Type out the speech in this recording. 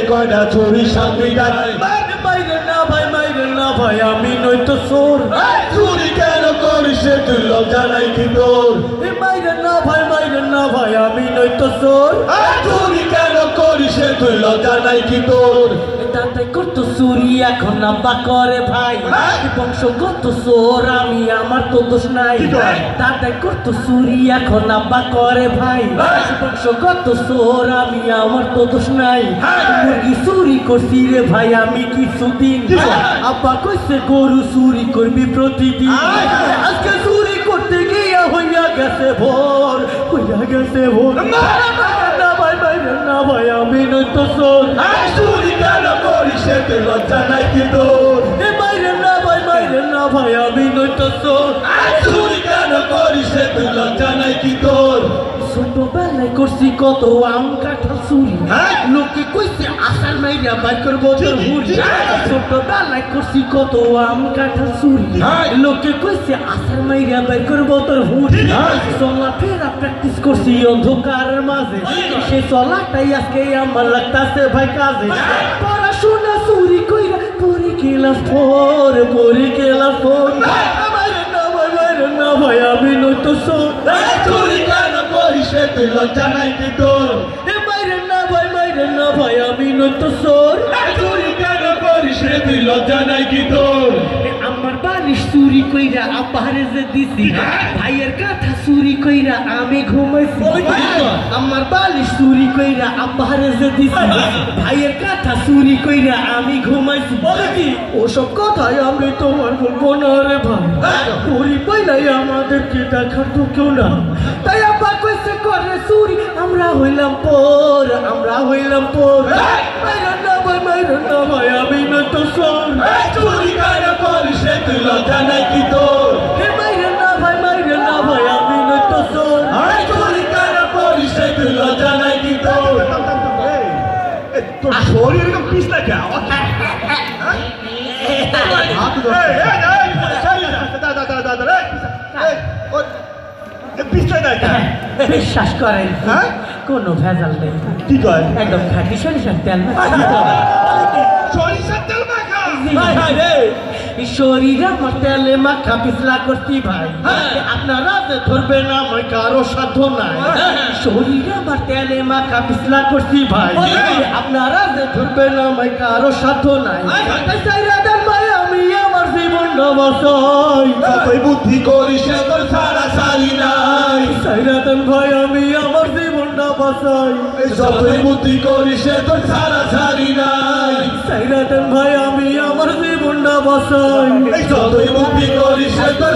কয়টা চুরি শান্তি গায় মাইরে না ভাই আমি নই তো চোর চুরি কেন করিস তুই লজ্জা নাই কি তোর মাইরে না ভাই আমি নই তো চোর চুরি কেন করিস তুই লজ্জা নাই কি তোর দাদাই করতো চুরি এখন আব্বা করে ভাই বংশগত চোর আমি আমার তো দোষ নাই দাদাই করতো চুরি এখন আব্বা করে ভাই বংশগত চোর আমি আমার তো দোষ নাই মুরগি চুরি করছি রে ভাই আমি কিছুদিন আব্বা কইছে গরু চুরি করবি প্রতিদিন আজকে চুরি করতে গিয়া হইয়া গেছে ভোর না ভাই আমি নই তো চোর চুরি কেন করিস তুই লজ্জা নাই কি তোর মাইরে না ভাই আমি নই তো চোর চুরি কেন করিস তুই লজ্জা নাই কি তোর ছোটবেলায় করছি কত আম কাঁঠাল চুরি লোকে কইছে আসার মাইরা বাই করবো তোর হুড়ি ছোটবেলায় করছি কত আম কাঁঠাল চুরি লোকে কইছে আসার মাইরা বাই করবো তোর হুড়ি চলা ফেরা প্র্যাকটিস করছি অন্ধকারের মাঝে সে চলাটাই আজকে আমার লাগতাছে ভাই কাজে পড়াশোনা চুরি কইরা পড়ে গেলাম ফোর না ভাই আমি নই তো চোর চুরি কেন করিস তুই লজ্জা নাই কি তোর মাইরে না ভাই আমি নই তো চোর চুরি কেন করিস তুই লজ্জা নাই কি তোর আমার বালিশ চুরি কইরা আব্বারে যে দিছি ভাইয়ের কাঁথা চুরি কইরা আমি ঘুমাইছি আমার বালিশ চুরি কইরা আব্বারে যে দিছি ভাইয়ের কাঁথা চুরি কইরা আমি ঘুমাইছি বলে কি ওসব কথাই আমি তোমার বলবো না রে ভাই চুরি পাইলাই আমাদেরকে দেখার তো কেউ না তাই আব্বা কইছে করে চুরি আমরা হইলাম পর মাইরে না ভাই আমি নই তো চোর চুরি কেন করিস তুই লজ্জা নাই কি তোর মাইরে না ভাই আমি নই তো চোর চুরি কেন করিস তুই লজ্জা নাই কি তোর তোর শরীর এরকম পিছলা কে বিশ্বাস করেন কোনো ভেজাল নেই কি কয় একদম খাঁটি সরিষার তেল সরিষার তেল মাখা শরীর আমার তেলে মাখা পিছলা করছি ভাই আপনারা যে ধরবেন আমার কারো সাধ্য নাই শরীর আমার তেলে মাখা পিছলা করছি ভাই আপনারা যে ধরবেন আমার কারো সাধ্য নাই ভাই আমি আমার জীবন বাঁচাই যতই বুদ্ধি করিস তোর সারা সারি নাই সাইরাতন ভাই আমি আমার জীবনটা বাঁচাই যতই বুদ্ধি করিস তোর সারা সারি নাই সাইরাতন ভাই আমি আমার জীবনটা বাঁচাই যতই বুদ্ধি করিস তোর